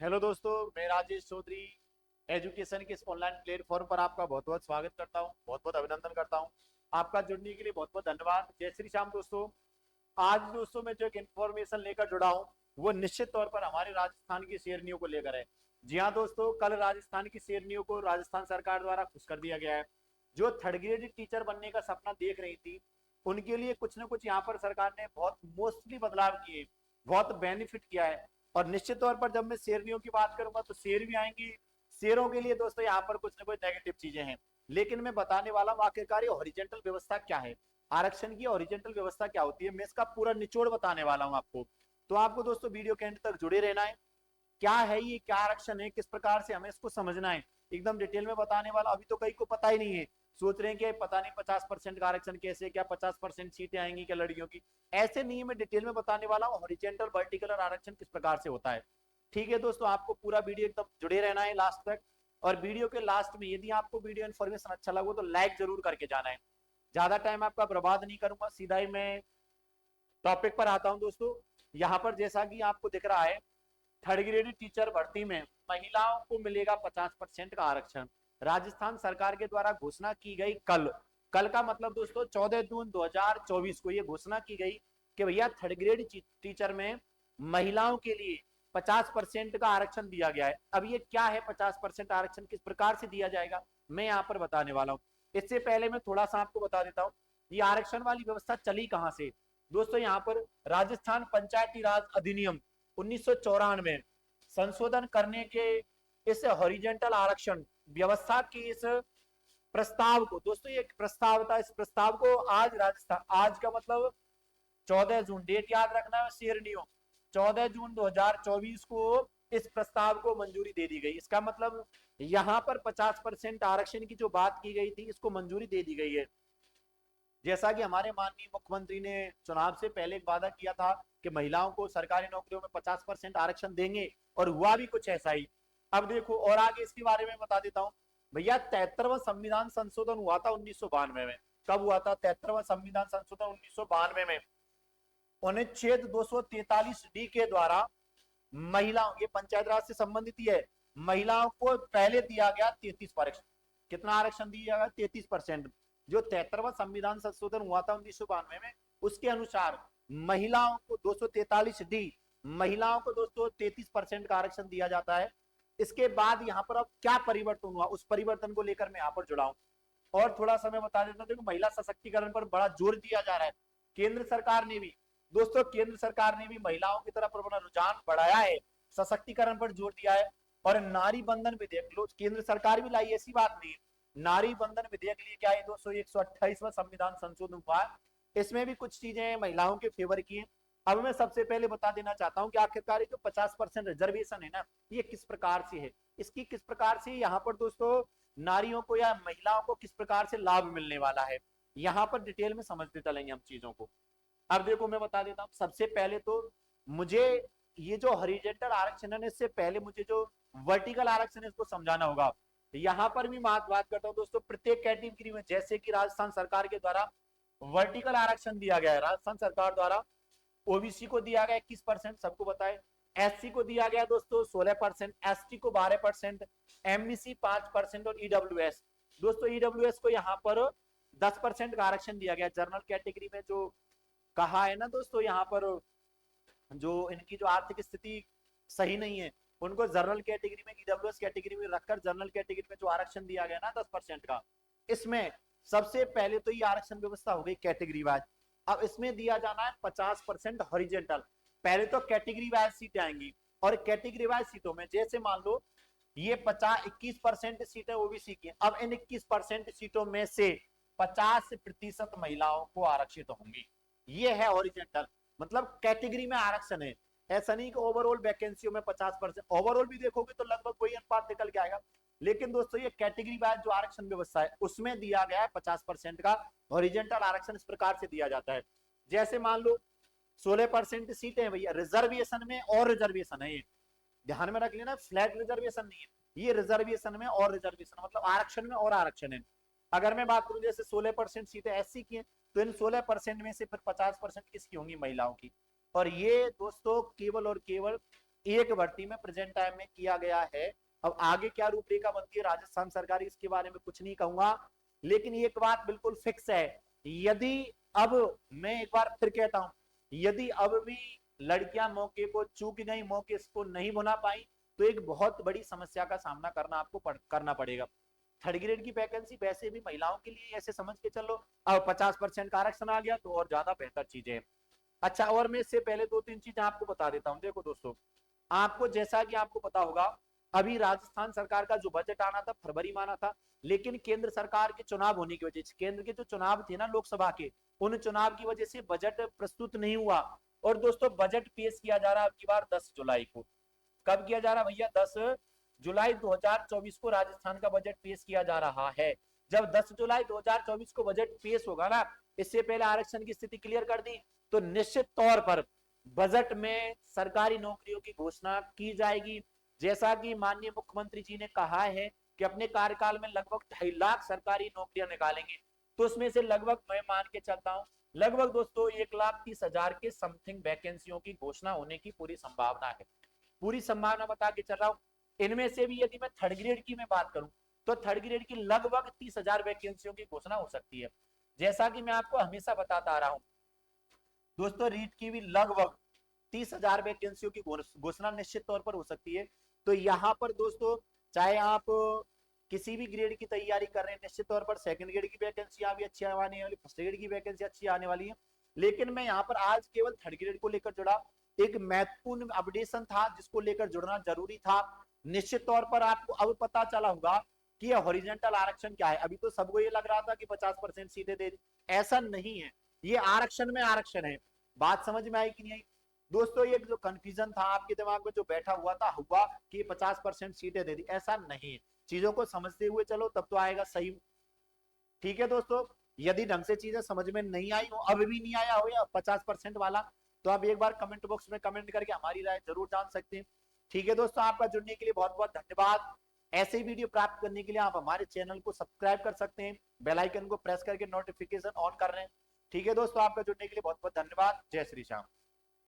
Hello दोस्तों, मैं Rajesh Chaudhary education के इस ऑनलाइन प्लेटफॉर्म पर आपका बहुत बहुत स्वागत करता हूं, बहुत बहुत अभिनंदन करता हूं। आपका जुड़ने के लिए बहुत बहुत धन्यवाद। जय श्री श्याम दोस्तों। आज दोस्तों मैं जो एक इन्फॉर्मेशन लेकर जुड़ा हूं वो निश्चित तौर पर हमारे राजस्थान की शेरनियों को लेकर है। जी हाँ दोस्तों, कल राजस्थान की शेरनियों को राजस्थान सरकार द्वारा खुश कर दिया गया है। जो थर्ड ग्रेड टीचर बनने का सपना देख रही थी उनके लिए कुछ ना कुछ यहाँ पर सरकार ने बहुत मोस्टली बदलाव किए, बहुत बेनिफिट किया है। और निश्चित तौर पर जब मैं शेरनियों की बात करूंगा तो शेर भी आएंगी। शेरों के लिए दोस्तों यहाँ पर कुछ ना कुछ नेगेटिव चीजें हैं, लेकिन मैं बताने वाला हूँ आखिरकार ये हॉरिजेंटल व्यवस्था क्या है, आरक्षण की हॉरिजेंटल व्यवस्था क्या होती है। मैं इसका पूरा निचोड़ बताने वाला हूँ आपको। तो आपको दोस्तों वीडियो के एंड तक जुड़े रहना है। क्या है ये, क्या आरक्षण है, किस प्रकार से हमें इसको समझना है, एकदम डिटेल में बताने वाला। अभी तो कई को पता ही नहीं है, सोच रहे हैं कि पता नहीं 50% का आरक्षण कैसे, क्या 50% सीटें आएंगी क्या लड़कियों की। ऐसे नहीं है, मैं डिटेल में बताने वाला हूँ हॉरिजेंटल वर्टिकल और आरक्षण किस प्रकार से होता है। ठीक है दोस्तों, आपको पूरा वीडियो एकदम जुड़े रहना है लास्ट तक। और वीडियो के लास्ट में यदि आपको वीडियो इन्फॉर्मेशन अच्छा लगा तो लाइक जरूर करके जाना है। ज्यादा टाइम आपका बर्बाद नहीं करूंगा, सीधा ही मैं टॉपिक पर आता हूं दोस्तों। यहाँ पर जैसा कि आपको दिख रहा है, थर्ड ग्रेड टीचर भर्ती में महिलाओं को मिलेगा 50% का आरक्षण। राजस्थान सरकार के द्वारा घोषणा की गई कल। कल का मतलब दोस्तों 14 जून 2024 को ये घोषणा की गई कि भैया थर्ड ग्रेड टीचर में महिलाओं के लिए 50% का आरक्षण दिया गया है। अब ये क्या है 50% आरक्षण, किस प्रकार से दिया जाएगा, मैं यहाँ पर बताने वाला हूँ। इससे पहले मैं थोड़ा सा आपको बता देता हूँ ये आरक्षण वाली व्यवस्था चली कहां से। दोस्तों यहाँ पर राजस्थान पंचायती राज अधिनियम 1994 संशोधन करने के इस हॉरिजेंटल आरक्षण व्यवस्था की इस प्रस्ताव को, दोस्तों ये प्रस्ताव था, इस प्रस्ताव को आज राजस्थान, आज का मतलब 14 जून, डेट याद रखना है शेरनियों, 14 जून 2024 को इस प्रस्ताव को मंजूरी दे दी गई। इसका मतलब यहाँ पर 50% आरक्षण की जो बात की गई थी इसको मंजूरी दे दी गई है। जैसा कि हमारे माननीय मुख्यमंत्री ने चुनाव से पहले एक वादा किया था कि महिलाओं को सरकारी नौकरियों में 50% आरक्षण देंगे, और हुआ भी कुछ ऐसा ही। अब देखो और आगे इसके बारे में बता देता हूँ। भैया 73वां संविधान संशोधन हुआ था 1992 में। कब हुआ था 73वां संविधान संशोधन? 1992 में। अनुच्छेद 243 डी के द्वारा महिलाओं, ये पंचायत राज से संबंधित ही है, महिलाओं को पहले दिया गया 33%। कितना आरक्षण दिया गया? 33%। जो 73वां संविधान संशोधन हुआ था 1992 में, उसके अनुसार महिलाओं को 243 डी, महिलाओं को दोस्तों 33% का आरक्षण दिया जाता है। इसके बाद यहाँ पर अब क्या परिवर्तन हुआ, उस परिवर्तन को लेकर मैं यहाँ पर जुड़ा हूँ। और थोड़ा सा मैं बता देता हूँ, देखो महिला सशक्तिकरण पर बड़ा जोर दिया जा रहा है। केंद्र सरकार ने भी, दोस्तों केंद्र सरकार ने भी महिलाओं की तरफ अपना रुझान बढ़ाया है, सशक्तिकरण पर जोर दिया है। और नारी बंधन विधेयक लो केंद्र सरकार भी लाई, ऐसी बात नहीं। नारी बंधन विधेयक लिए क्या है दोस्तों, 128वां संविधान संशोधन हुआ। इसमें भी कुछ चीजें महिलाओं के फेवर की हैं। अब मैं सबसे पहले बता देना चाहता हूं कि आखिरकार जो 50% रिजर्वेशन है ना, ये किस प्रकार से है, इसकी किस प्रकार से यहाँ पर दोस्तों नारियों को या महिलाओं को किस प्रकार से लाभ मिलने वाला है, यहाँ पर डिटेल में समझते चलेंगे हम चीजों को। अब देखो मैं बता देता हूँ, सबसे पहले तो मुझे ये जो हॉरिजॉन्टल आरक्षण है इससे पहले मुझे जो वर्टिकल आरक्षण है इसको समझाना होगा। यहाँ पर भी बात करता हूँ दोस्तों, प्रत्येक कैटेगरी में जैसे कि राजस्थान सरकार के द्वारा वर्टिकल आरक्षण दिया गया है, राजस्थान सरकार द्वारा ओबीसी को दिया गया 21%, सबको बताए। एससी को दिया गया दोस्तों 16%, एसटी को 12%, एमबीसी 5% और ईडब्ल्यूएस, दोस्तों ईडब्ल्यूएस को यहाँ पर 10% का आरक्षण दिया गया। जनरल कैटेगरी में जो कहा है ना दोस्तों, यहाँ पर जो इनकी जो आर्थिक स्थिति सही नहीं है उनको जनरल कैटेगरी में, ईडब्ल्यूएस कैटेगरी में रखकर जनरल कैटेगरी में जो आरक्षण दिया गया ना 10% का, इसमें सबसे पहले तो ये आरक्षण व्यवस्था हो गई कैटेगरी वाइज। अब इसमें दिया जाना है 50% हॉरिजेंटल। पहले तो कैटेगरी वाइज सीटें आएंगी, और कैटेगरी वाइज सीटों में जैसे मान लो ये 21% सीटें ओबीसी की, अब इन 21% सीटों में से 50% महिलाओं को आरक्षित होंगी। ये है हॉरिजेंटल, मतलब कैटेगरी में आरक्षण है। ऐसा नहीं कि ओवरऑल वैकेंसियों में 50%, ओवरऑल भी देखोगे तो लगभग वही अनुपात निकल के आएगा। लेकिन दोस्तों ये कैटेगरी वाइज जो आरक्षण व्यवस्था है उसमें दिया गया है 50% का हॉरिजेंटल आरक्षण। इस प्रकार से दिया जाता है, जैसे मान लो 16% सीटें हैं भैया रिजर्वेशन में, और रिजर्वेशन है ये, ध्यान में रख लेना, फ्लैट रिजर्वेशन नहीं है ये, रिजर्वेशन में और रिजर्वेशन मतलब आरक्षण में और आरक्षण है। अगर मैं बात करूं जैसे 16% सीटें एससी की हैं, तो इन 16% में से फिर 50% किसकी होंगी? महिलाओं की। और ये दोस्तों केवल और केवल एक भर्ती में प्रेजेंट टाइम में किया गया है। अब आगे क्या रूपरेखा बनती है राजस्थान सरकार, इसके बारे में कुछ नहीं कहूंगा, लेकिन एक बात बिल्कुल फिक्स है, यदि अब मैं एक बार फिर कहता हूं, यदि अब भी लड़कियां मौके को चूक गई, मौके को नहीं बना पाई, तो एक बहुत बड़ी समस्या का सामना करना पड़ेगा। थर्ड ग्रेड की वैकेंसी वैसे भी महिलाओं के लिए ऐसे समझ के चलो, अब 50% का आरक्षण आ गया तो और ज्यादा बेहतर चीजें हैं। अच्छा, और मैं इससे पहले दो तीन चीजें आपको बता देता हूँ। देखो दोस्तों, आपको जैसा कि आपको पता होगा, अभी राजस्थान सरकार का जो बजट आना था फरवरी में आना था, लेकिन केंद्र सरकार के चुनाव होने की वजह से, केंद्र के जो चुनाव थे ना लोकसभा के, उन चुनाव की वजह से बजट प्रस्तुत नहीं हुआ। और दोस्तों बजट पेश किया जा रहा है अब की बार 10 जुलाई को। कब किया जा रहा है भैया? 10 जुलाई 2024 को राजस्थान का बजट पेश किया जा रहा है। जब 10 जुलाई 2024 को बजट पेश होगा ना, इससे पहले आरक्षण की स्थिति क्लियर कर दी, तो निश्चित तौर पर बजट में सरकारी नौकरियों की घोषणा की जाएगी। जैसा कि माननीय मुख्यमंत्री जी ने कहा है कि अपने कार्यकाल में लगभग 2.5 लाख सरकारी नौकरियां निकालेंगे, तो उसमें से लगभग मैं मान के चलता हूं, लगभग दोस्तों 1,30,000 के समथिंग वैकेंसियों की घोषणा होने की पूरी संभावना है। पूरी संभावना बता के चल रहा हूं। इनमें से भी यदि मैं थर्ड ग्रेड की मैं बात करूं, तो थर्ड ग्रेड की लगभग 30,000 वैकेंसियों की घोषणा हो सकती है। जैसा कि मैं आपको हमेशा बताता आ रहा हूं दोस्तों, रीट की भी लगभग 30,000 वैकेंसियों की घोषणा निश्चित तौर पर हो सकती है। तो यहाँ पर दोस्तों, चाहे आप किसी भी ग्रेड की तैयारी कर रहे हैं, निश्चित तौर पर सेकंड ग्रेड की वैकेंसी भी अच्छी आने वाली, फर्स्ट ग्रेड की वैकेंसी अच्छी आने वाली है। लेकिन मैं यहाँ पर आज केवल थर्ड ग्रेड को लेकर जुड़ा, एक महत्वपूर्ण अपडेशन था जिसको लेकर जुड़ना जरूरी था। निश्चित तौर पर आपको अब पता चला होगा कि ये हॉरिजेंटल आरक्षण क्या है। अभी तो सबको ये लग रहा था कि 50% सीटें दे दी, ऐसा नहीं है, ये आरक्षण में आरक्षण है। बात समझ में आई कि नहीं आई दोस्तों? ये जो कंफ्यूजन था आपके दिमाग में जो बैठा हुआ कि 50% सीटें दे दी, ऐसा नहीं है। चीजों को समझते हुए चलो, तब तो आएगा सही। ठीक है दोस्तों, यदि ढंग से चीजें समझ में नहीं आई हो, अब भी नहीं आया हो या 50% वाला, तो आप एक बार कमेंट बॉक्स में कमेंट करके हमारी राय जरूर जान सकते हैं। ठीक है दोस्तों, आपका जुड़ने के लिए बहुत बहुत धन्यवाद। ऐसे ही वीडियो प्राप्त करने के लिए आप हमारे चैनल को सब्सक्राइब कर सकते हैं, बेल आइकन को प्रेस करके नोटिफिकेशन ऑन कर रहे हैं। ठीक है दोस्तों, आपका जुड़ने के लिए बहुत बहुत धन्यवाद। जय श्री श्याम।